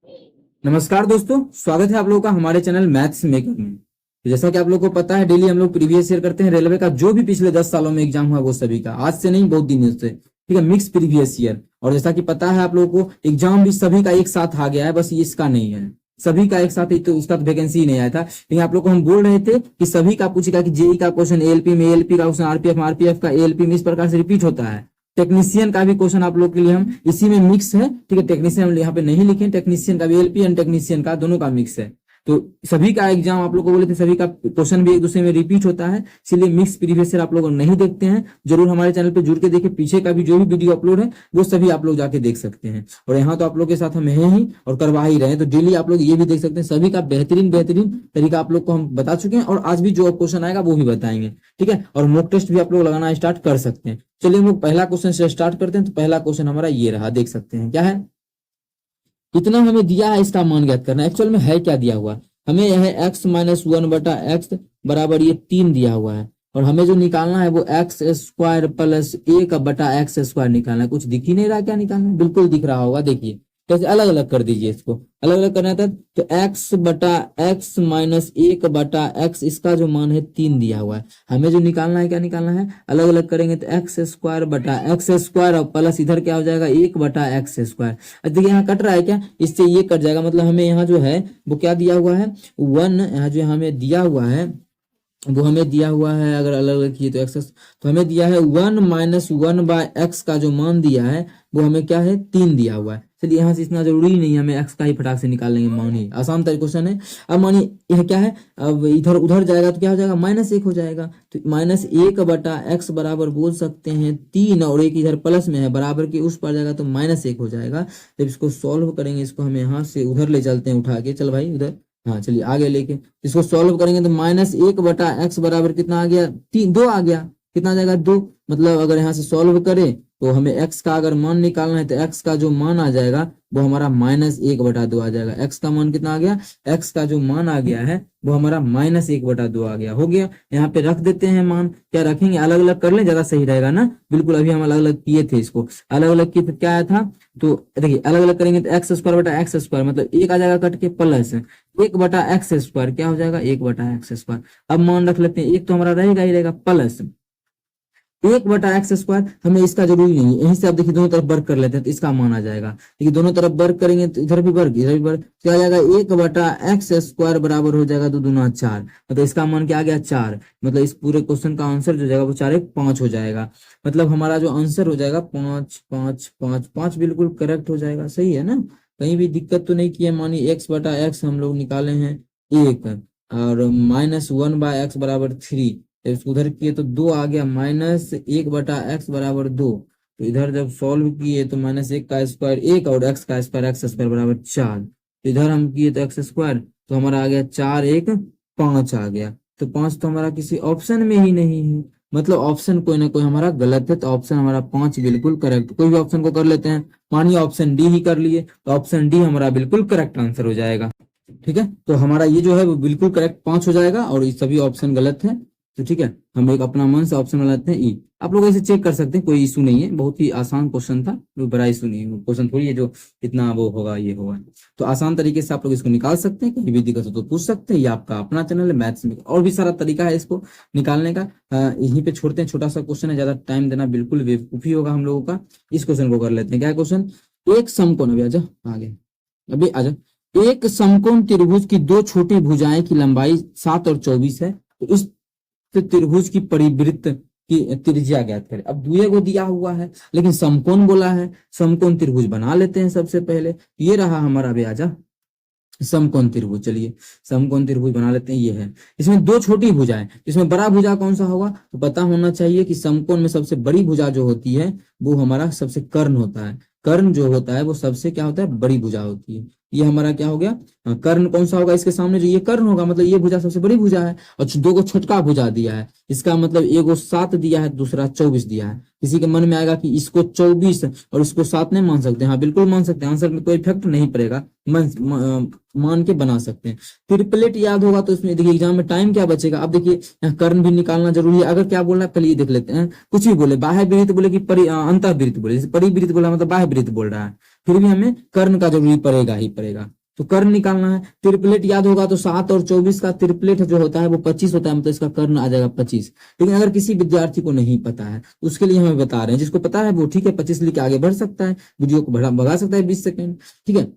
नमस्कार दोस्तों, स्वागत है आप लोगों का हमारे चैनल मैथ्स मेकर में। तो जैसा कि आप लोगों को पता है, डेली हम लोग प्रीवियस ईयर करते हैं रेलवे का, जो भी पिछले 10 सालों में एग्जाम हुआ वो सभी का, आज से नहीं बहुत दिनों से, ठीक है, मिक्स प्रीवियस ईयर। और जैसा कि पता है आप लोगों को, एग्जाम भी सभी का एक साथ आ गया है, बस इसका नहीं है। सभी का एक साथ ही, तो उसका तो वैकेंसी ही नहीं आया था, लेकिन आप लोग को हम बोल रहे थे कि सभी का पूछेगा कि जेई का क्वेश्चन एएलपी में, एएलपी का क्वेश्चन आरपीएफ में, आरपीएफ का एएलपी में, इस प्रकार से रिपीट होता है। टेक्नीशियन का भी क्वेश्चन आप लोग के लिए हम इसी में मिक्स है, ठीक है। टेक्नीशियन हम यहाँ पे नहीं लिखे, टेक्नीशियन का भी एलपी एंड टेक्नीशियन का दोनों का मिक्स है। तो सभी का एग्जाम आप लोग को बोले थे, सभी का क्वेश्चन भी एक दूसरे में रिपीट होता है, इसलिए मिक्स प्रीवियस ईयर आप लोग नहीं देखते हैं, जरूर हमारे चैनल पे जुड़ के देखिए। पीछे का भी जो भी वीडियो अपलोड है वो सभी आप लोग जाके देख सकते हैं। और यहाँ तो आप लोग के साथ हम हैं ही और करवा ही रहे हैं, तो डेली आप लोग ये भी देख सकते हैं। सभी का बेहतरीन बेहतरीन तरीका आप लोग को हम बता चुके हैं, और आज भी जो क्वेश्चन आएगा वो भी बताएंगे, ठीक है। और मॉक टेस्ट भी आप लोग लगाना स्टार्ट कर सकते हैं। चलिए हम लोग पहला क्वेश्चन से स्टार्ट करते हैं। तो पहला क्वेश्चन हमारा ये रहा, देख सकते हैं क्या है। इतना हमें दिया है, इसका मान ज्ञात करना है। एक्चुअल में है क्या दिया हुआ, हमें यह एक्स माइनस 1/x बराबर ये 3 दिया हुआ है, और हमें जो निकालना है वो x square plus 1/x square निकालना है। कुछ दिख ही नहीं रहा क्या निकालना है, बिल्कुल दिख रहा होगा, देखिए कैसे अलग अलग कर दीजिए, इसको अलग अलग करना था। तो x/x माइनस 1/x, इसका जो मान है 3 दिया हुआ है। हमें जो निकालना है, क्या निकालना है, अलग अलग करेंगे तो एक्स स्क्वायर और प्लस इधर क्या हो जाएगा 1/x स्क्वायर। देखिए यहाँ कट रहा है क्या, इससे ये कट जाएगा, मतलब हमें यहाँ जो है वो क्या दिया हुआ है 1, यहाँ जो हमें दिया हुआ है वो हमें दिया हुआ है, अगर अलग अलग किए तो एक्स, तो हमें दिया है 1 माइनस 1/x का जो मान दिया है वो हमें क्या है 3 दिया हुआ है। चलिए यहाँ से इतना जरूरी नहीं है, हमें एक्स का ही फटाक से निकाल लेंगे, मान ही आसान तरीके क्वेश्चन है। अब मानिए यह क्या है, अब इधर उधर जाएगा तो क्या हो जाएगा -1 हो जाएगा। तो -1/x बराबर बोल सकते हैं 3, और एक इधर प्लस में है, बराबर के उस पर जाएगा तो -1 हो जाएगा। जब इसको सॉल्व करेंगे, इसको हमें यहाँ से उधर ले चलते हैं उठा के, चल भाई उधर, हाँ चलिए आगे लेके इसको सॉल्व करेंगे तो -1/x बराबर कितना आ गया 2 आ गया। कितना आ जाएगा 2, मतलब अगर यहाँ से सॉल्व करें तो हमें x का अगर मान निकालना है तो x का जो मान आ जाएगा वो हमारा -1/2 आ जाएगा। x का मान कितना आ गया, x का जो मान आ गया है वो हमारा -1/2 आ गया, हो गया। यहाँ पे रख देते हैं मान, क्या रखेंगे, अलग अलग कर ले, ज्यादा सही रहेगा ना। बिल्कुल अभी हम अलग अलग किए थे, इसको अलग अलग किए थे, क्या आया था, तो देखिए अलग अलग करेंगे तो x² स्क्वायर मतलब 1 आ जाएगा कट के, प्लस 1/x स्क्वायर क्या हो जाएगा 1/x स्क्वायर। अब मान रख लेते हैं, एक तो हमारा रहेगा ही रहेगा, प्लस 1/x स्क्वायर। हमें इसका जरूरी नहीं है, यहीं से आप देखिए दोनों तरफ वर्क कर लेते हैं तो इसका मान आ जाएगा। देखिए दोनों तरफ वर्क करेंगे तो इधर भी वर्क इधर भी वर्क, क्या आ जाएगा 1/x स्क्वायर बराबर हो जाएगा 2 दूना 4, मतलब इसका मान क्या आ गया 4। मतलब इस पूरे क्वेश्चन का आंसर जो जाएगा वो 4 1 5 हो जाएगा। मतलब हमारा जो आंसर हो जाएगा 5 5 5 5 बिल्कुल करेक्ट हो जाएगा, सही है ना। कहीं भी दिक्कत तो नहीं की है। मानिए x/x हम लोग निकाले हैं 1, और -1/x बराबर 3, इसको उधर किए तो 2 आ गया, -1/x बराबर 2। तो इधर जब सॉल्व किए तो -1 का स्क्वायर 1 और x का स्क्वायर बराबर 4। तो इधर हम किए तो x स्क्वायर, तो हमारा आ गया 4 1 5 आ गया। तो 5 तो हमारा किसी ऑप्शन में ही नहीं है, मतलब ऑप्शन कोई ना कोई हमारा गलत है। तो ऑप्शन हमारा 5 बिल्कुल करेक्ट। कोई भी ऑप्शन को कर लेते हैं, मानिए ऑप्शन डी ही कर लिए तो ऑप्शन डी हमारा बिल्कुल करेक्ट आंसर हो जाएगा, ठीक है। तो हमारा ये जो है वो बिल्कुल करेक्ट 5 हो जाएगा, और ये सभी ऑप्शन गलत है। तो ठीक है, हम एक अपना मन से ऑप्शन बनाते हैं ई। आप लोग ऐसे चेक कर सकते हैं, कोई इशू नहीं है, बहुत ही आसान क्वेश्चन था, कोई बड़ा इशू नहीं है। क्वेश्चन थोड़ी है जो इतना वो होगा ये होगा। तो आसान तरीके से आप लोग इसको निकाल सकते हैं, कहीं भी दिक्कत हो तो पूछ सकते हैं। ये आपका अपना चैनल है मैथ्स में, और भी सारा तरीका है इसको निकालने का। यहीं पे छोड़ते हैं, छोटा सा क्वेश्चन है, ज्यादा टाइम देना बिल्कुल बेवकूफी होगा हम लोगों का। इस क्वेश्चन को कर लेते हैं। क्या है क्वेश्चन, एक समकोण, अभी आजा आगे, अभी आजा। एक समकोण त्रिभुज की 2 छोटी भुजाएं की लंबाई 7 और 24 है, तो इस त्रिभुज की परिवृत्त की त्रिज्या ज्ञात करें। अब दुए को दिया हुआ है लेकिन समकोण बोला है, समकोण त्रिभुज बना लेते हैं सबसे पहले। ये रहा हमारा, अभी आजा समकोण त्रिभुज। चलिए समकोण त्रिभुज बना लेते हैं। ये है, इसमें 2 छोटी भुजाएं, इसमें बड़ा भुजा कौन सा होगा, तो पता होना चाहिए कि समकोण में सबसे बड़ी भुजा जो होती है वो हमारा सबसे कर्ण होता है। कर्ण जो होता है वो सबसे क्या होता है, बड़ी भुजा होती है। ये हमारा क्या हो गया, कर्ण कौन सा होगा, इसके सामने जो ये कर्ण होगा, मतलब ये भुजा सबसे बड़ी भुजा है। और 2 को छोटका भुजा दिया है, इसका मतलब एगो 7 दिया है, दूसरा 24 दिया है। किसी के मन में आएगा कि इसको 24 और इसको 7 नहीं मान सकते, हाँ बिल्कुल मान सकते हैं, आंसर में कोई इफेक्ट नहीं पड़ेगा, मान के बना सकते हैं। ट्रिपलेट याद होगा तो इसमें देखिए एग्जाम में टाइम क्या बचेगा। अब देखिए यहाँ कर्ण भी निकालना जरूरी है। अगर क्या बोल रहा है पहले ये देख लेते हैं, कुछ भी बोले, बाह्य वृत्त बोले कि अंतःवृत्त बोले, जैसे परिवृत्त बोला मतलब बाह्य वृत्त बोल रहा है, फिर भी हमें कर्ण का जरूरी पड़ेगा ही पड़ेगा। तो कर्ण निकालना है। ट्रिपलेट याद होगा तो 7 और 24 का ट्रिपलेट जो होता है वो 25 होता है, मतलब इसका कर्ण आ जाएगा 25। लेकिन अगर किसी विद्यार्थी को नहीं पता है उसके लिए हमें बता रहे हैं, जिसको पता है वो ठीक है 25 लिख के आगे बढ़ सकता है, वीडियो को भगा सकता है 20 सेकंड, ठीक है।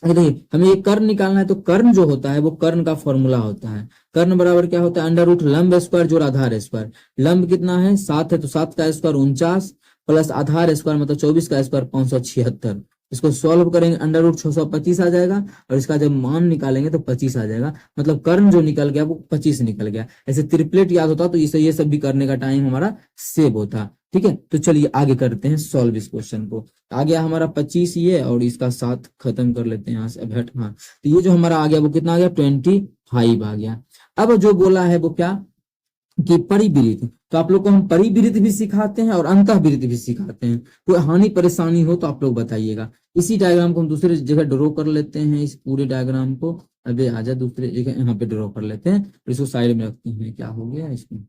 अगर देखिए हमें ये कर्ण निकालना है तो कर्ण जो होता है वो कर्ण का फॉर्मूला होता है। कर्ण बराबर क्या होता है, अंडर रूट लंब स्क्वायर जोड़ आधार स्क्वायर। लंब कितना है 7 है तो 7 का स्क्वायर 49 प्लस आधार स्क्वायर मतलब 24 का स्क्वायर 576। इसको सॉल्व करेंगे अंडर रूट 625 आ जाएगा, और इसका जब मान निकालेंगे तो 25 आ जाएगा, मतलब कर्ण जो निकल गया वो 25 निकल गया। ऐसे ट्रिपलेट याद होता तो इसे ये सब भी करने का टाइम हमारा सेव होता, ठीक है। तो चलिए आगे करते हैं सॉल्व इस क्वेश्चन को। आ गया हमारा 25 ये, और इसका 7 खत्म कर लेते हैं यहाँ से। अब हट, हाँ तो ये जो हमारा आ गया वो कितना आ गया 25 आ गया। अब जो बोला है वो क्या कि परिवृत्त, तो आप लोग को हम परिवृत्त भी सिखाते हैं और अंतःवृत्त भी सिखाते हैं। कोई हानि परेशानी हो तो आप लोग बताइएगा। इसी डायग्राम को हम दूसरे जगह ड्रॉ कर लेते हैं, इस पूरे डायग्राम को अभी आजा दूसरे जगह यहाँ पे ड्रॉ कर लेते हैं, और इसको साइड में रखते हैं। क्या हो गया इसमें,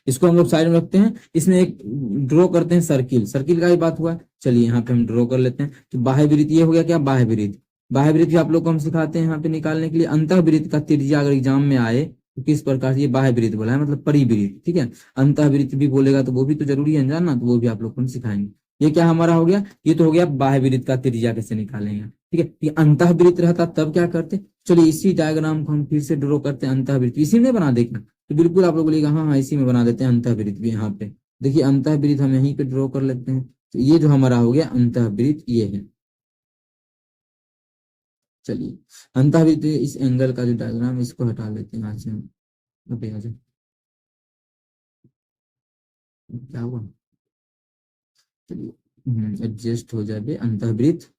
इसको हम लोग साइड में रखते हैं। इसमें एक ड्रॉ करते हैं सर्किल, सर्किल का ही बात हुआ। चलिए यहाँ पे हम ड्रॉ कर लेते हैं। तो बाह्य वृत्त ये हो गया क्या, बाह्य वृत्त। बाह्य वृत्त भी आप लोग को हम सिखाते हैं यहाँ पे निकालने के लिए। अंतःवृत्त का त्रिज्या अगर एग्जाम में आए तो किस प्रकार से, ये बाह्य वृत्त बोला है मतलब परिवृत्त, ठीक है। अंतःवृत्त भी बोलेगा तो वो भी तो जरूरी है जानना, तो वो भी आप लोग को हम सिखाएंगे। ये क्या हमारा हो गया, ये तो हो गया बाह्य वृत्त का त्रिज्या कैसे निकालेंगे, ठीक है। ये अंतःवृत्त रहता तब क्या करते। चलिए इसी डायग्राम को हम फिर से ड्रॉ करते हैं। अंतःवृत्त इसी में बना देगा तो बिल्कुल आप लोग बोलेगा हाँ हाँ इसी में बना देते हैं अंतःवृत्त भी। यहाँ पे देखिए अंतःवृत्त हम यहीं पे ड्रॉ कर लेते हैं। तो ये जो हमारा हो गया अंतःवृत्त ये है। चलिए अंतःवृत्त इस एंगल का जो डायग्राम इसको हटा लेते हैं यहाँ से हम। अबे आ जाए, क्या हुआ, चलिए एडजस्ट हो जाए अंतःवृत्त।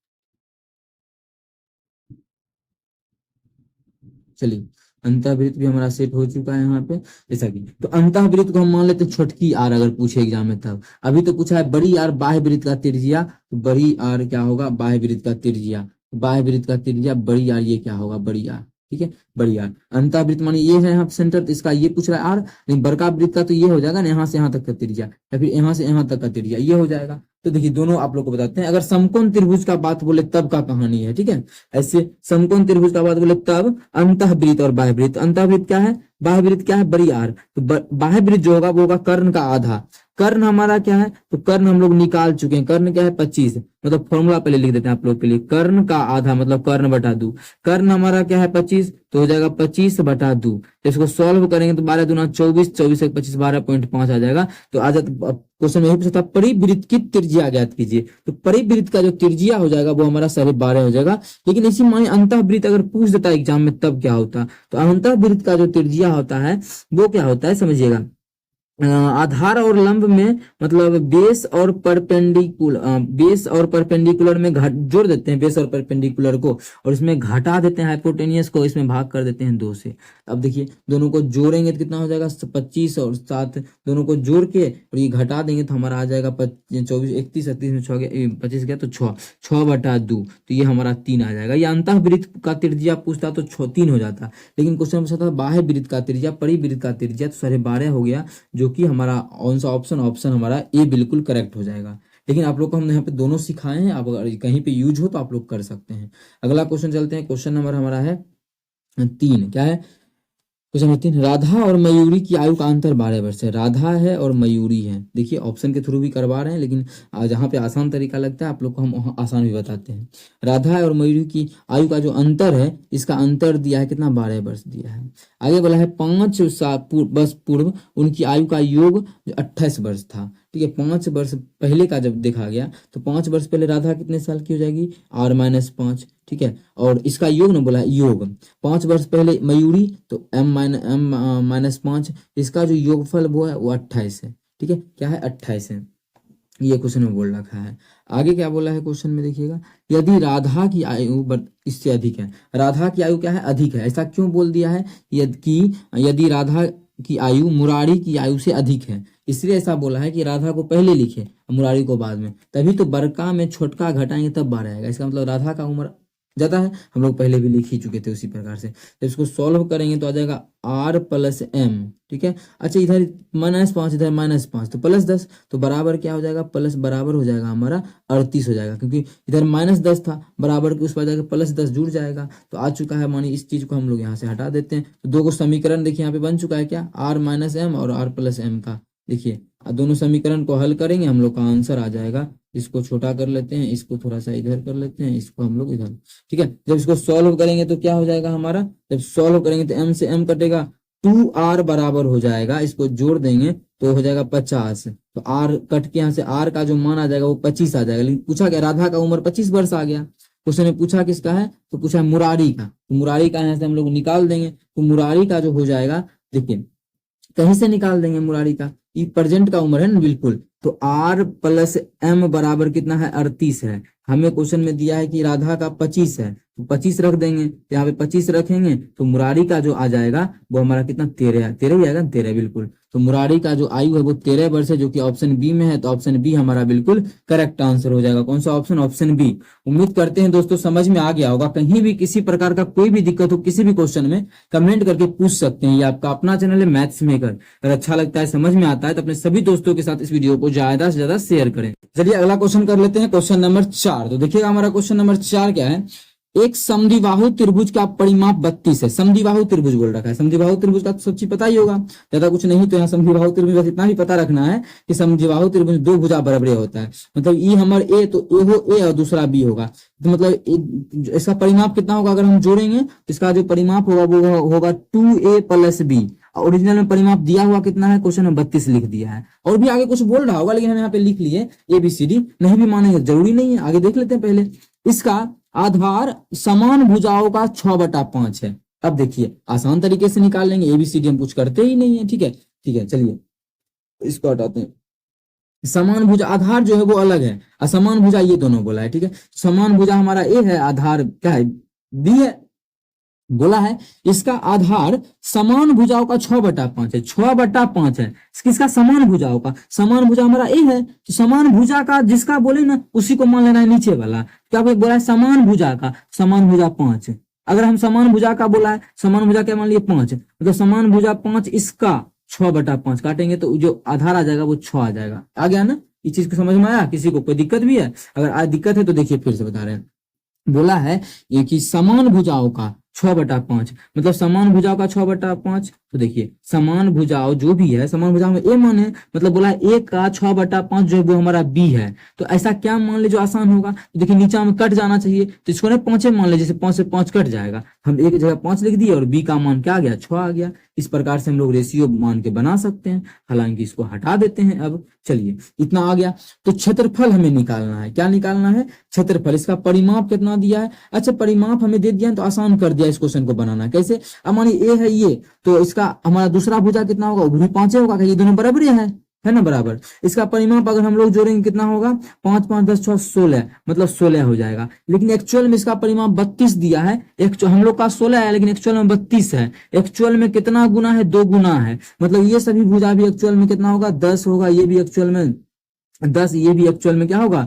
चलिए अंतःवृत्त भी हमारा सेट हो चुका है यहाँ पे, जैसा कि तो अंतःवृत्त को हम मान लेते हैं छोटकी आर, अगर पूछे एग्जाम में तब। अभी तो पूछा है बड़ी आर बाह्य वृत्त का त्रिज्या, तो बड़ी आर क्या होगा बाह्य वृत्त का त्रिज्या। बाह्य वृत्त का त्रिज्या बड़ी आर ये क्या होगा बड़ी आर, ठीक है बड़ी आर। अंतःवृत्त माने ये है यहाँ सेंटर, तो इसका ये पूछ रहा है आर, लेकिन बड़का वृत्त का तो ये हो जाएगा ना यहाँ से यहाँ तक का त्रिज्या, या फिर यहाँ से यहाँ तक का त्रिज्या ये हो जाएगा। तो देखिए दोनों आप लोग को बताते हैं। अगर समकोण त्रिभुज का बात बोले तब का कहानी है, ठीक है। ऐसे समकोण त्रिभुज का बात बोले तब अंतःवृत्त और बाह्यवृत्त। अंतःवृत्त क्या है, बाह्यवृत्त क्या है बड़ी आर। तो बाह्यवृत्त जो होगा वो होगा कर्ण का आधा। कर्ण हमारा क्या है, तो कर्ण हम लोग निकाल चुके हैं। कर्ण क्या है 25, मतलब फॉर्मूला पहले लिख देते हैं आप लोग के लिए। कर्ण का आधा मतलब कर्ण बटा 2। कर्ण हमारा क्या है 25, तो हो जाएगा 25 बटा 2। तो इसको सॉल्व करेंगे तो 12 दूना 24, 24 एक 25 12.5 आ जाएगा। तो आ जाता क्वेश्चन यही पूछा था परिवृत्त की त्रिज्या ज्ञात कीजिए। तो परिवृत्त का जो त्रिज्या हो जाएगा वो हमारा 12.5 हो जाएगा। लेकिन इसी माने अंतःवृत्त अगर पूछ देता एग्जाम में तब क्या होता, तो अंतःवृत्त का जो त्रिज्या होता है वो क्या होता है समझिएगा। आधार और लंब में मतलब बेस और परपेंडिकुलर में जोड़ देते हैं बेस और परपेंडिकुलर को, और इसमें घटा देते हैं हाइपोटेनियस को, इसमें भाग कर देते हैं 2 से। अब देखिए दोनों को जोड़ेंगे तो कितना हो जाएगा 25 और 7, दोनों को जोड़ के और ये घटा देंगे तो हमारा आ जाएगा 24 31 31 में 6 गया 25 गया तो 6 बटा 2, तो ये हमारा 3 आ जाएगा। ये अंतःवृत्त का त्रिज्या पूछता तो 3 हो जाता, लेकिन क्वेश्चन पूछा था बाह्य वृत्त का त्रिज्या परिवृत्त का त्रिज्या, तो 12.5 हो गया, जो कि हमारा कौन सा ऑप्शन हमारा ए बिल्कुल करेक्ट हो जाएगा। लेकिन आप लोग को हमने यहाँ पे दोनों सिखाए हैं, आप अगर कहीं पे यूज हो तो आप लोग कर सकते हैं। अगला क्वेश्चन चलते हैं। क्वेश्चन नंबर हमारा है 3। क्या है क्वेश्चन नंबर 3, राधा और मयूरी की आयु का अंतर 12 वर्ष है। राधा है और मयूरी है। देखिए ऑप्शन के थ्रू भी करवा रहे हैं, लेकिन जहाँ पे आसान तरीका लगता है आप लोग को हम आसान भी बताते हैं। राधा है और मयूरी की आयु का जो अंतर है, इसका अंतर दिया है कितना 12 वर्ष दिया है। आगे बोला है 5 वर्ष पूर्व उनकी आयु का योग 28 वर्ष था, ठीक है। 5 वर्ष पहले का जब देखा गया तो 5 वर्ष पहले राधा कितने साल की हो जाएगी r-5, ठीक है। और इसका योग ना बोला है योग, 5 वर्ष पहले मयूरी तो m-5, इसका जो योगफल वो है वो 28 है, ठीक है। क्या है 28 है, ये क्वेश्चन में बोल रखा है। आगे क्या बोला है क्वेश्चन में देखिएगा, यदि राधा की आयु इससे अधिक है। राधा की आयु क्या है अधिक है, ऐसा क्यों बोल दिया है यदि राधा की आयु मुरारी की आयु से अधिक है, इसलिए ऐसा बोला है कि राधा को पहले लिखे मुरारी को बाद में, तभी तो बड़का में छोटका घटाएंगे तब 12 आएगा। इसका मतलब राधा का उम्र जाता है, हम लोग पहले भी लिख ही चुके थे उसी प्रकार से। जब इसको सॉल्व करेंगे तो आ जाएगा आर प्लस एम, ठीक है। अच्छा इधर -5 इधर -5 तो +10 तो बराबर क्या हो जाएगा, प्लस बराबर हो जाएगा हमारा 38 हो जाएगा, क्योंकि इधर -10 था बराबर के उस पर जाएगा +10 जुड़ जाएगा। तो आ चुका है, मानिए इस चीज को हम लोग यहाँ से हटा देते हैं। तो दो को समीकरण देखिए यहाँ पे बन चुका है क्या, आर माइनस एम और आर प्लस एम का। देखिए दोनों समीकरण को हल करेंगे हम लोग का आंसर आ जाएगा। इसको छोटा कर लेते हैं, इसको थोड़ा सा इधर कर लेते हैं, इसको हम लोग इधर, ठीक है। जब इसको सॉल्व करेंगे तो क्या हो जाएगा हमारा, जब सॉल्व करेंगे तो m से m कटेगा, 2r बराबर हो जाएगा, इसको जोड़ देंगे तो हो जाएगा 50। तो r कट के यहाँ से r का जो मान आ जाएगा वो 25 आ जाएगा। लेकिन पूछा क्या, राधा का उम्र 25 वर्ष आ गया। क्वेश्चन ने पूछा किसका है, तो पूछा मुरारी का। तो मुरारी का यहाँ से हम लोग निकाल देंगे, तो मुरारी का जो हो जाएगा, देखिए कहीं से निकाल देंगे मुरारी का, ये प्रेजेंट का उम्र है ना, बिल्कुल। तो r प्लस m बराबर कितना है, 38 है। हमें क्वेश्चन में दिया है कि राधा का 25 है, तो 25 रख देंगे, तो यहाँ पे 25 रखेंगे तो मुरारी का जो आ जाएगा वो हमारा कितना, 13 है, 13 ही आएगा, 13 बिल्कुल। तो मुरारी का जो आयु है वो 13 वर्ष है, जो कि ऑप्शन बी में है। तो ऑप्शन बी हमारा बिल्कुल करेक्ट आंसर हो जाएगा। कौन सा ऑप्शन, ऑप्शन बी। उम्मीद करते हैं दोस्तों समझ में आ गया होगा। कहीं भी किसी प्रकार का कोई भी दिक्कत हो किसी भी क्वेश्चन में, कमेंट करके पूछ सकते हैं। ये आपका अपना चैनल है मैथ्स मेकर। अगर अच्छा लगता है, समझ में आता है, तो अपने सभी दोस्तों के साथ इस वीडियो को ज्यादा से ज्यादा शेयर करें। चलिए अगला क्वेश्चन कर लेते हैं, क्वेश्चन नंबर 4। तो देखिएगा हमारा क्वेश्चन नंबर 4 क्या है, एक समद्विबाहु त्रिभुज का परिमाप 32 है। समद्विबाहु त्रिभुज बोल रखा है, समद्विबाहु त्रिभुज का तो सब चीज पता ही होगा, ज्यादा कुछ नहीं। तो यहाँ समद्विबाहु त्रिभुज बस इतना ही पता रखना है कि समद्विबाहु त्रिभुज दो भुजा बराबर होता है। मतलब ई हमर ए, तो ए हो ए और दूसरा बी होगा। तो मतलब इसका परिमाप कितना होगा, अगर हम जोड़ेंगे तो इसका जो परिमाप होगा वो होगा 2a प्लस बी। ओरिजिनल में परिमाप दिया हुआ कितना है, क्वेश्चन में 32 लिख दिया है। और भी आगे कुछ बोल रहा होगा, लेकिन हम यहाँ पे लिख लिए ABCD, नहीं भी मानेंगे जरूरी नहीं है, आगे देख लेते हैं। पहले इसका आधार समान भुजाओं का 6/5 है। अब देखिए आसान तरीके से निकाल लेंगे, ABCD हम कुछ करते ही नहीं है, ठीक है। ठीक है चलिए इसको हटाते हैं। समान भुजा आधार जो है वो अलग है, असमान भुजा ये दोनों बोला है, ठीक है। समान भुजा हमारा ए है, आधार क्या है, बी है। बोला है इसका आधार समान भुजाओं का 6/5 है, 6/5 है किसका, समान भुजाओं का। समान भुजा हमारा ए है, तो समान भुजा का जिसका बोले ना उसी को मान लेना है नीचे वाला। क्या बोला है, समान भुजा का, समान भुजा 5 है। अगर हम समान भुजा का बोला है, समान भुजा क्या मान लिए 5, मतलब समान भुजा 5, इसका 6/5 काटेंगे तो जो आधार आ जाएगा वो 6 आ जाएगा। आ गया ना, इस चीज को समझ में आया। किसी को कोई दिक्कत भी है, अगर आज दिक्कत है तो देखिए फिर से बता रहे हैं। बोला है ये कि समान भुजाओं का 6/5, मतलब समान भुजाओं का 6/5। तो देखिए समान भुजाओं जो भी है, समान भुजाओं में ए मान है, मतलब बोला है ए का 6/5 जो है वो हमारा बी है। तो ऐसा क्या मान ले जो आसान होगा, तो देखिए नीचे में कट जाना चाहिए, तो इसको ना 5 मान ले, जैसे 5 से 5 कट जाएगा, हम एक जगह 5 लिख दिए और बी का मान क्या आ गया, 6 आ गया। इस प्रकार से हम लोग रेशियो मान के बना सकते हैं। हालांकि इसको हटा देते हैं। अब चलिए इतना आ गया, तो क्षेत्रफल हमें निकालना है। क्या निकालना है, क्षेत्रफल। इसका परिमाप कितना दिया है, अच्छा परिमाप हमें दे दिया है तो आसान कर दिया इस क्वेश्चन को बनाना। कैसे, अब मानिए ए है ये, तो इसका हमारा दूसरा भुजा कितना होगा, वो भी 5 होगा, ये दोनों बराबर है ना, बराबर। इसका परिमाप अगर हम लोग जोड़ेंगे कितना होगा, 5 5 10 6 16, मतलब 16 हो जाएगा। लेकिन एक्चुअल में इसका परिमाप 32 दिया है। हम लोग का 16 है लेकिन एक्चुअल में 32 है। एक्चुअल में कितना गुना है, 2 गुना है। मतलब ये सभी भुजा भी एक्चुअल में कितना होगा, 10 होगा। ये भी एक्चुअल में 10, ये भी एक्चुअल में क्या होगा,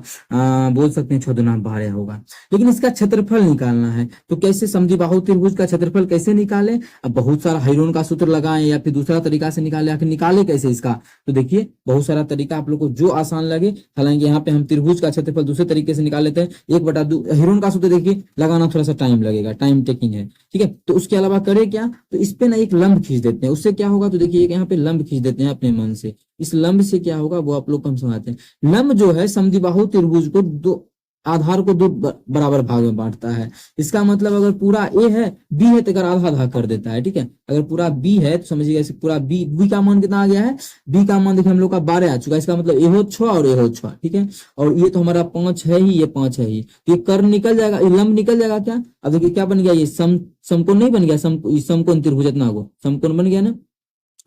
बोल सकते हैं 6 दूना 12 होगा। लेकिन इसका क्षेत्रफल निकालना है, तो कैसे, समद्विबाहु त्रिभुज का क्षेत्रफल कैसे निकाले। अब बहुत सारा हाइरोन का सूत्र लगाएं या फिर दूसरा तरीका से निकाले, आखिर निकाले कैसे इसका। तो देखिए बहुत सारा तरीका आप लोग को जो आसान लगे। हालांकि यहाँ पे हम त्रिभुज का क्षेत्रफल दूसरे तरीके से निकाल लेते हैं। 1/2 हाइरोन का सूत्र देखिए लगाना थोड़ा सा टाइम लगेगा, टाइम टेकिंग है, ठीक है। तो उसके अलावा करे क्या, तो इस पे ना एक लंब खींच देते हैं, उससे क्या होगा, तो देखिए यहाँ पे लंब खींच देते हैं अपने मन से। इस लंब से क्या होगा वो आप लोग को हम समझाते हैं। लंब जो है समद्विबाहु त्रिभुज को दो आधार को 2 बराबर भाग में बांटता है। इसका मतलब अगर पूरा ए है, बी है, तो अगर आधा आधा कर देता है, ठीक है। अगर पूरा बी है तो समझिएगा इसे पूरा बी का मान कितना आ गया है, बी का मान देखिए हम लोग का 12 आ चुका है। इसका मतलब ए हो 6 और ए हो 6, ठीक है। और ये तो हमारा 5 है ही, ये 5 है ही, तो ये कर्व निकल जाएगा, ये लंब निकल जाएगा क्या। अब देखिए क्या बन गया, ये समकोण नहीं बन गया, समकोण त्रिभुज इतना को समकोण बन गया ना,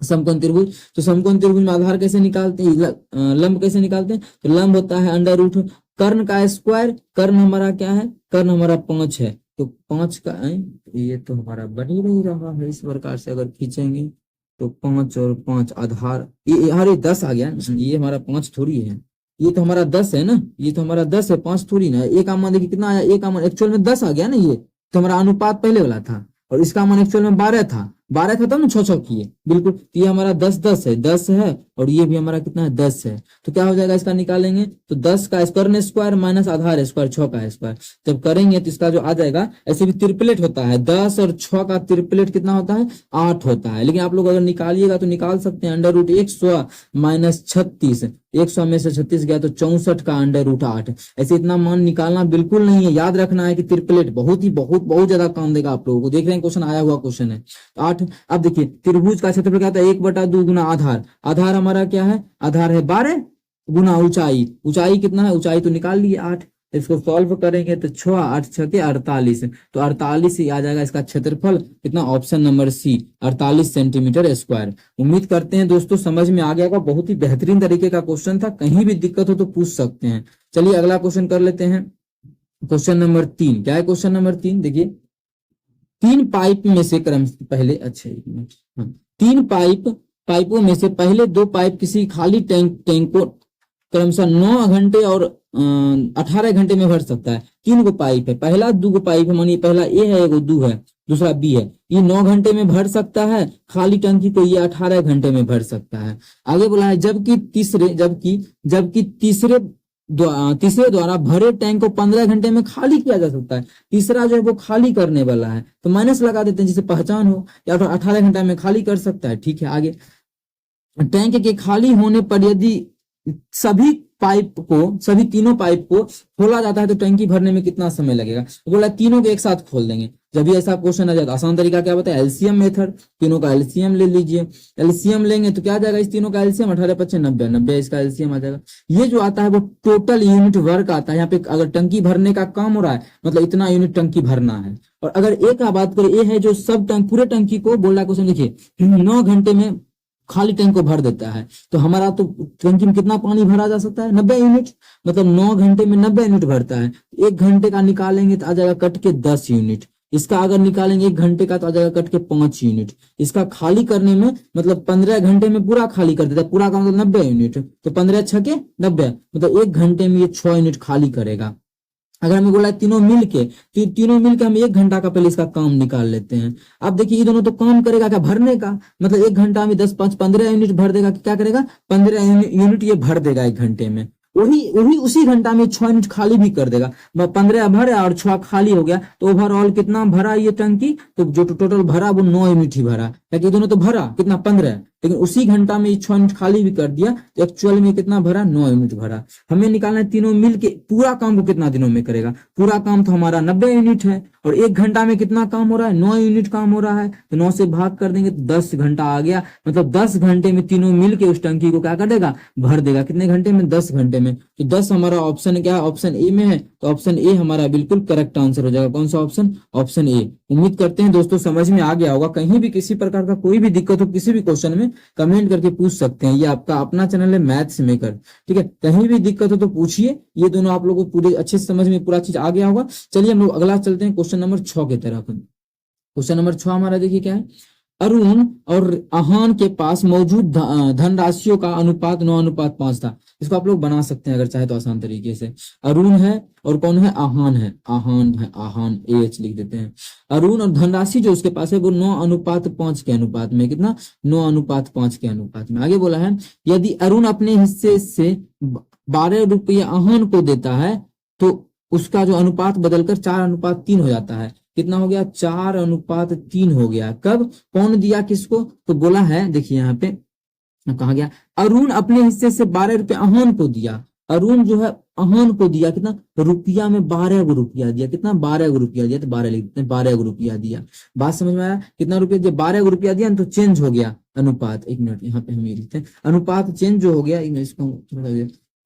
समकोण त्रिभुज। तो समकोण त्रिभुज में आधार कैसे निकालते हैं, लंब कैसे निकालते हैं, तो लंब होता है √ कर्ण का स्क्वायर। कर्ण हमारा क्या है, कर्ण हमारा 5 है, तो 5 का ये तो हमारा बन ही नहीं रहा है। इस प्रकार से अगर खींचेंगे तो 5 और 5 आधार, ये 10 आ गया, ये हमारा 5 थोड़ी है, ये तो हमारा 10 है ना, ये तो हमारा 10 है, 5 थोड़ी ना। ए का मान देखिए कितना आया, ए का मान एक्चुअल में 10 आ गया ना, ये तो हमारा अनुपात पहले वाला था, और इसका मान एक्चुअल में 12 था, 12 था तब ना 6 6 किए, बिल्कुल। तो ये हमारा 10 10 है, 10 है, और ये भी हमारा कितना है, 10 है। तो क्या हो जाएगा, इसका निकालेंगे तो 10 का स्क्वायर माइनस आधार स्क्वायर 6 का स्क्वायर, जब करेंगे तो इसका जो आ जाएगा, ऐसे भी ट्रिपलेट होता है, 10 और 6 का ट्रिपलेट कितना होता है, 8 होता है। लेकिन आप लोग अगर निकालिएगा तो निकाल सकते हैं अंडर रूट 100 माइनस 36, 100 में से 36 गया तो 64 का अंडर रूट 8। ऐसे इतना मान निकालना बिल्कुल नहीं है, याद रखना है कि ट्रिपलेट बहुत ही बहुत ज्यादा काम देगा आप लोगों को। देख रहे हैं क्वेश्चन आया हुआ क्वेश्चन है 8। अब देखिए त्रिभुज का क्षेत्रफल क्या होता है, 1/2 गुना आधार, आधार हमारा क्या है, आधार है 12 गुना ऊंचाई, ऊंचाई कितना है, ऊंचाई तो निकाल लिए 8। इसको सॉल्व करेंगे तो 6 8 6 के 48, तो 48 ही आ जाएगा इसका क्षेत्रफल कितना, option number C 48 centimetre square. उम्मीद करते हैं दोस्तों समझ में आ गया होगा, बहुत ही बेहतरीन तरीके का क्वेश्चन था, कहीं भी दिक्कत हो तो पूछ सकते हैं। चलिए अगला क्वेश्चन कर लेते हैं, क्वेश्चन नंबर 3। क्या है क्वेश्चन नंबर 3, देखिए 3 पाइप में से क्रम पहले, अच्छा 1 मिनट, हाँ, 3 पाइपों में से पहले 2 पाइप किसी खाली टैंक को क्रमशः 9 घंटे और 18 घंटे में भर सकता है। 3 गो पाइप है, पहला 2 गो पाइप है, मानिए पहला ए है, एगो 2 है, दूसरा बी है। ये 9 घंटे में भर सकता है खाली टंकी को, ये 18 घंटे में भर सकता है। आगे बोला है जबकि तीसरे द्वारा भरे टैंक को 15 घंटे में खाली किया जा सकता है। तीसरा जो है वो खाली करने वाला है, तो माइनस लगा देते हैं जिसे पहचान हो, या तो 18 घंटा में खाली कर सकता है। ठीक है, आगे टैंक के खाली होने पर यदि सभी तीनों पाइप को खोला जाता है तो टंकी भरने में कितना समय लगेगा। तो बोला तीनों को एक साथ खोल देंगे। जब भी ऐसा क्वेश्चन आ जाता आसान तरीका क्या बताया, एलसीएम मेथड, तीनों का एलसीएम ले लीजिए। एलसीएम लेंगे तो क्या आ जाएगा, इस तीनों का एलसीएम 18 5 90 90 इसका एलसीएम आ जाएगा। ये जो आता है वो टोटल यूनिट वर्क आता है। यहाँ पे अगर टंकी भरने का काम हो रहा है मतलब इतना यूनिट टंकी भरना है। और अगर ए का बात करें, ए है जो सब पूरे टंकी को बोल रहा है क्वेश्चन, देखिए 9 घंटे में खाली टैंक को भर देता है, तो हमारा तो टंकी में कितना पानी भरा जा सकता है, 90 यूनिट, मतलब 9 घंटे में 90 यूनिट भरता है। 1 घंटे का निकालेंगे तो आ जाएगा कट के 10 यूनिट। इसका अगर निकालेंगे 1 घंटे का तो आ जाएगा कट के 5 यूनिट। इसका खाली करने में मतलब 15 घंटे में पूरा खाली कर देता है, पूरा का मतलब 90 यूनिट, तो 15 6 90, मतलब 1 घंटे में ये 6 यूनिट खाली करेगा। अगर हमें बोला तीनों मिलके, तो तीनों मिलके हम 1 घंटा का पहले इसका काम निकाल लेते हैं। अब देखिए ये दोनों तो काम करेगा क्या, भरने का, मतलब 1 घंटा में 10 5 15 यूनिट भर देगा। क्या करेगा, 15 यूनिट ये भर देगा 1 घंटे में। वही उसी घंटा में 6 यूनिट खाली भी कर देगा। 15 भरा और 6 खाली हो गया, तो ओवरऑल कितना भरा ये टंकी, तो जो टोटल भरा वो 9 यूनिट ही भरा, क्योंकि दोनों तो भरा कितना 15, लेकिन उसी घंटा में 6 यूनिट खाली भी कर दिया, तो एक्चुअल में कितना भरा, 9 यूनिट भरा। हमें निकालना है तीनों मिलके पूरा काम को कितना दिनों में करेगा। पूरा काम तो हमारा 90 यूनिट है, और 1 घंटा में कितना काम हो रहा है, 9 यूनिट काम हो रहा है, तो 9 से भाग कर देंगे तो 10 घंटा आ गया। मतलब 10 घंटे में तीनों मिलके उस टंकी को क्या कर देगा, भर देगा। कितने घंटे में, 10 घंटे में। तो 10 हमारा ऑप्शन क्या है, ऑप्शन ए में है, तो ऑप्शन ए हमारा बिल्कुल करेक्ट आंसर हो जाएगा। कौन सा ऑप्शन, ऑप्शन ए। उम्मीद करते हैं दोस्तों समझ में आ गया होगा। कहीं भी किसी प्रकार का कोई भी दिक्कत हो किसी भी क्वेश्चन में कमेंट करके पूछ सकते हैं। ये आपका अपना चैनल है मैथ्स मेकर, ठीक है। कहीं भी दिक्कत हो तो पूछिए। ये दोनों आप लोगों को पूरे अच्छे से समझ में पूरा चीज आ गया होगा। चलिए हम लोग अगला चलते हैं क्वेश्चन नंबर 6 की तरफ। क्वेश्चन नंबर 6 हमारा देखिए क्या है, अरुण और आहान के पास मौजूद धनराशियों का अनुपात 9:5 था। इसको आप लोग बना सकते हैं अगर चाहे तो आसान तरीके से। अरुण है और कौन है, आहान है, आहान एच लिख देते हैं। अरुण और धनराशि जो उसके पास है वो 9:5 के अनुपात में, कितना, 9:5 के अनुपात में। आगे बोला है यदि अरुण अपने हिस्से से 12 रुपये आहान को देता है तो उसका जो अनुपात बदलकर 4:3 हो जाता है। कितना हो गया, 4:3 हो गया। कब, कौन दिया किसको, तो बोला है देखिए यहाँ पे कहा गया अरुण अपने हिस्से से 12 रुपये आहान को दिया। अरुण जो है आहान को दिया कितना, रुपया में 12 गो रुपया दिया। कितना, 12 गो रुपया दिया, तो 12 लिख देते हैं, 12 गो रुपया दिया। बात समझ में आया, कितना रुपया दिया, 12 गो रुपया दिया, तो चेंज हो गया अनुपात। 1 मिनट यहाँ पे हम ये लिखते हैं, अनुपात चेंज जो हो गया। इसको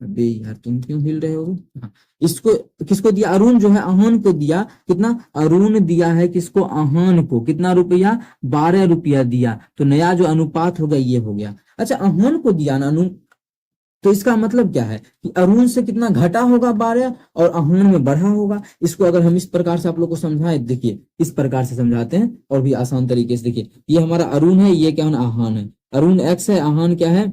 अबे यार तुम क्यों हिल रहे हो। हाँ, इसको किसको दिया, अरुण जो है आहान को दिया। कितना, अरुण दिया है किसको, आहान को। कितना रुपया, 12 रुपया दिया। तो नया जो अनुपात होगा ये हो गया। अच्छा आहान को दिया ना तो इसका मतलब क्या है कि अरुण से कितना घटा होगा, 12, और आहान में बढ़ा होगा। इसको अगर हम इस प्रकार से आप लोग को समझाएं, देखिए इस प्रकार से समझाते हैं और भी आसान तरीके से। देखिए ये हमारा अरुण है, ये क्या है, आहान है। अरुण एक्स है, आहान क्या है,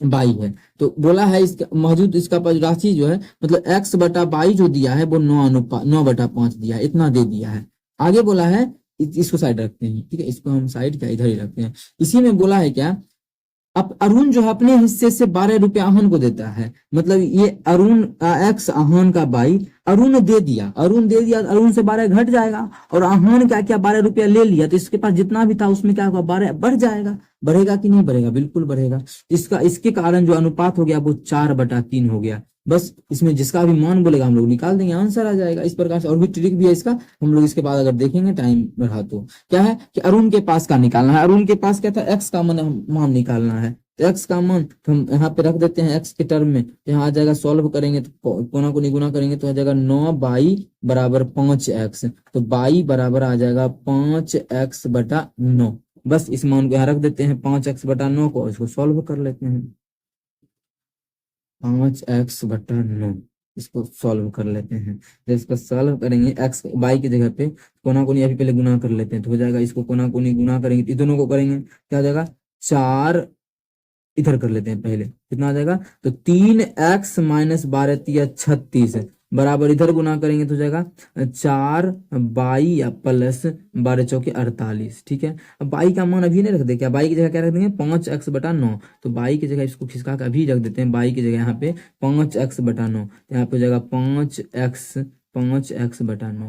बाई है। तो बोला है इसका मौजूद इसका राशि जो है मतलब x बटा बाई जो दिया है वो 9/5 दिया है, इतना दे दिया है। आगे बोला है इसको साइड रखते हैं, ठीक है, इसको हम साइड क्या इधर ही रखते हैं। इसी में बोला है क्या, अब अरुण जो है अपने हिस्से से 12 रुपया आहन को देता है, मतलब ये अरुण एक्स आहन का बाई अरुण दे दिया, अरुण से 12 घट जाएगा, और आहन क्या क्या 12 रुपया ले लिया, तो इसके पास जितना भी था उसमें क्या होगा 12 बढ़ जाएगा। बढ़ेगा कि नहीं बढ़ेगा, बिल्कुल बढ़ेगा। इसके कारण जो अनुपात हो गया वो 4/3 हो गया। बस इसमें जिसका भी मान बोलेगा हम लोग निकाल देंगे, आंसर आ जाएगा। इस प्रकार से और भी ट्रिक भी है इसका, हम लोग इसके बाद अगर देखेंगे टाइम रहा तो। क्या है कि अरुण के पास का निकालना है, अरुण के पास क्या था एक्स का मान निकालना है। तो एक्स का मान तो हम यहाँ पे रख देते हैं एक्स के टर्म में, तो यहाँ आ जाएगा, सॉल्व करेंगे तो कोना को निगुना करेंगे तो आ जाएगा 9 बराबर 5x, तो बाई बराबर आ जाएगा 5x/9। बस इस मान को यहाँ रख देते हैं 5x/9 को, इसको सॉल्व कर लेते हैं। 5x/9 इसको सॉल्व कर लेते हैं। जब इसको सॉल्व करेंगे एक्स बाई की जगह पे कोना कोनी अभी पहले गुना कर लेते हैं, तो हो जाएगा, इसको कोना कोनी गुना करेंगे तो दोनों को करेंगे क्या हो जाएगा 4, इधर कर लेते हैं पहले, कितना आ जाएगा, तो 3x - 12 × 36 बराबर इधर गुना करेंगे तो हो जाएगा 4 बाई या प्लस 12 चौके 48। ठीक है, अब बाई का मान अभी नहीं रख दे, क्या बाई की जगह क्या रख देंगे 5x/9, तो बाई की जगह इसको खिसका के अभी रख देते हैं, बाई की जगह यहाँ पे 5x/9, तो यहाँ पे हो जाएगा 5x/9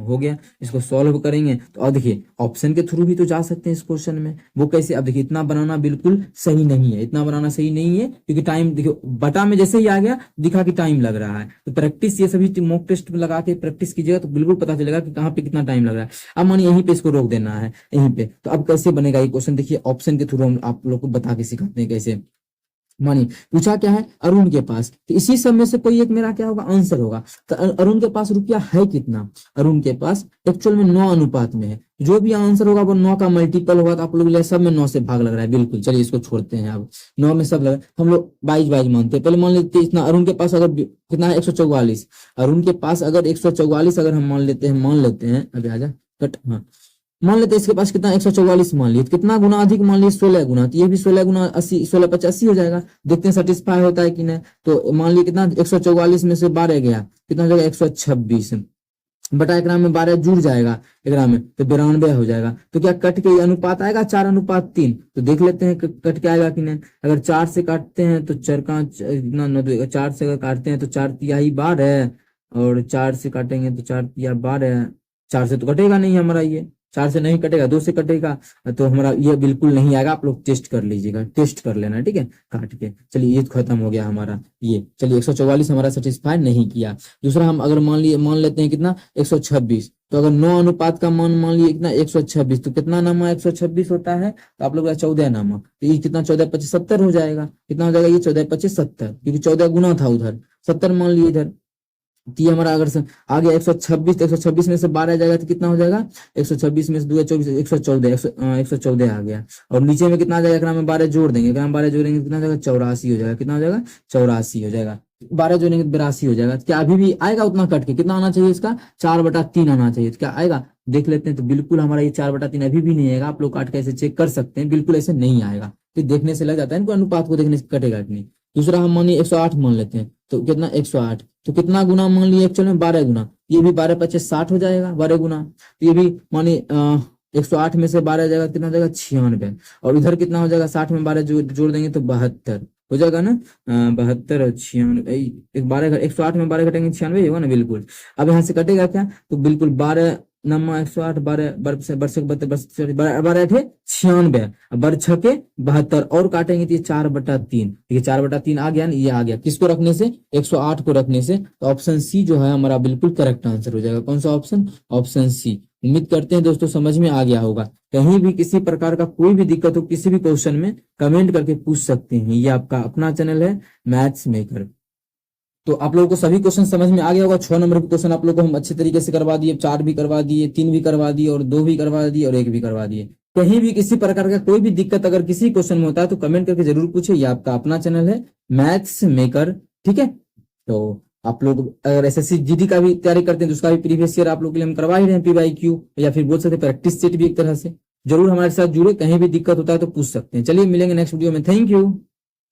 हो गया। इसको सॉल्व करेंगे तो अब देखिए ऑप्शन के थ्रू भी तो जा सकते हैं इस क्वेश्चन में, वो कैसे, अब देखिए इतना बनाना बिल्कुल सही नहीं है, इतना बनाना सही नहीं है क्योंकि टाइम देखियो बटा में जैसे ही आ गया दिखा कि टाइम लग रहा है, तो प्रैक्टिस ये सभी मॉक टेस्ट में लगा के प्रैक्टिस कीजिएगा तो बिल्कुल पता चलेगा कि कहाँ पे कितना टाइम लग रहा है। अब मानिए यहीं पे इसको रोक देना है यहीं पे, तो अब कैसे बनेगा ये क्वेश्चन, देखिए ऑप्शन के थ्रू हम आप लोग को बता के सिखाते हैं कैसे। मानिए पूछा क्या है अरुण के पास, तो इसी सब में से कोई एक मेरा क्या होगा आंसर होगा। तो अरुण के पास रुपया है कितना, अरुण के पास एक्चुअल में 9 अनुपात में है, जो भी आंसर होगा वो 9 का मल्टीपल होगा, तो आप लोग सब में 9 से भाग लग रहा है, बिल्कुल। चलिए इसको छोड़ते हैं, अब 9 में सब लगा, हम लोग 22 मानते हैं। पहले मान लेते हैं इतना, अरुण के पास अगर कितना है 144, अरुण के पास अगर 144 अगर हम मान लेते हैं अभी आजा कट, हाँ मान लेते हैं इसके पास कितना 144 मान लिए, तो कितना गुना अधिक मान लिए 16 गुना, तो ये भी 16 गुना 80, 16 × 85 हो जाएगा। देखते हैं सेटिस्फाई होता है कि नहीं, तो मान लिए कितना 144 में से 12 गया, कितना हो जाएगा 126 बटा एकरा में 12 जुड़ जाएगा एकरा में, तो 92 हो जाएगा। तो क्या कट के अनुपात आएगा 4:3, तो देख लेते हैं कट के आएगा कि नहीं। अगर 4 से काटते हैं तो 4 का इतना 9, 4 से अगर काटते हैं तो 4 तिहाई 12, और 4 से काटेंगे तो 4 तिहाई 12, 4 से तो कटेगा नहीं हमारा, ये 4 से नहीं कटेगा, 2 से कटेगा, तो हमारा ये बिल्कुल नहीं आएगा। आप लोग टेस्ट कर लीजिएगा, टेस्ट कर लेना, ठीक है, काट के। चलिए ये खत्म हो गया हमारा ये, चलिए 144 हमारा सेटिस्फाई नहीं किया। दूसरा हम अगर मान लेते हैं कितना 126, तो अगर 9 अनुपात का मान लिए कितना 126, तो कितना नामा 126 होता है, तो आप लोग 14 नामा, तो ये कितना 14 × 25 70 हो जाएगा। कितना हो जाएगा ये 14 × 25 70, क्योंकि 14 गुना था उधर, 70 मान लिए इधर, तो ये हमारा अगर आ गया 126, तो 126 में से 12 जाएगा तो कितना हो जाएगा 126 में से 2 24, 114 आ गया। और नीचे में कितना आ जाएगा, एकरा में 12 जोड़ देंगे, एकरा में 12 जोड़ेंगे कितना हो जाएगा 84 हो जाएगा। कितना हो जाएगा 84 हो जाएगा, 12 जोड़ेंगे 82 हो जाएगा। क्या अभी भी आएगा उतना कट के, कितना आना चाहिए इसका 4/3 आना चाहिए, तो क्या आएगा देख लेते हैं। तो बिल्कुल हमारा ये 4/3 अभी भी नहीं आएगा, आप लोग काट के ऐसे चेक कर सकते हैं, बिल्कुल ऐसे नहीं आएगा। तो देखने से लग जाता है इनको अनुपात को देखने से कटेगा कि नहीं। दूसरा हम मानिए 108 मान लेते हैं, तो कितना 108, तो कितना गुना मान लिए एक्चुअल में 12 गुना, ये भी 12 × 25 60 हो जाएगा 12 गुना, तो ये भी मानिए 108 में से 12 जाएगा कितना हो जाएगा 96, और इधर कितना हो जाएगा 60 में 12 जोड़ देंगे तो 72 हो जाएगा ना, 72 और 96, एक 12 108 में 12 घटेंगे 96 होगा ना, बिल्कुल। अब यहाँ से कटेगा क्या, तो बिल्कुल 12 नमा 108 12 बरस 72 12 × 96, 12 72 और काटेंगे तो ये 4/3, ये 4/3 आ गया ना, ये आ गया किसको रखने से 108 को रखने से, तो ऑप्शन सी जो है हमारा बिल्कुल करेक्ट आंसर हो जाएगा। कौन सा ऑप्शन, ऑप्शन सी। उम्मीद करते हैं दोस्तों समझ में आ गया होगा। कहीं भी किसी प्रकार का कोई भी दिक्कत हो किसी भी क्वेश्चन में कमेंट करके पूछ सकते हैं। ये आपका अपना चैनल है मैथ्स मेकर। तो आप लोगों को सभी क्वेश्चन समझ में आ गया होगा। 6 नंबर के क्वेश्चन आप लोगों को हम अच्छे तरीके से करवा दिए, 4 भी करवा दिए, 3 भी करवा दिए, और 2 भी करवा दिए, और 1 भी करवा दिए। कहीं भी किसी प्रकार का कोई भी दिक्कत अगर किसी क्वेश्चन में होता है तो कमेंट करके जरूर पूछे। ये आपका अपना चैनल है मैथ्स मेकर, ठीक है। तो आप लोग अगर एसएससी जीडी का भी तैयारी करते हैं तो उसका भी प्रीवियस ईयर आप लोग के लिए हम करवा ही रहे हैं, PYQ, या फिर बोल सकते हैं प्रैक्टिस सेट भी एक तरह से। जरूर हमारे साथ जुड़े, कहीं भी दिक्कत होता है तो पूछ सकते हैं। चलिए मिलेंगे नेक्स्ट वीडियो में, थैंक यू।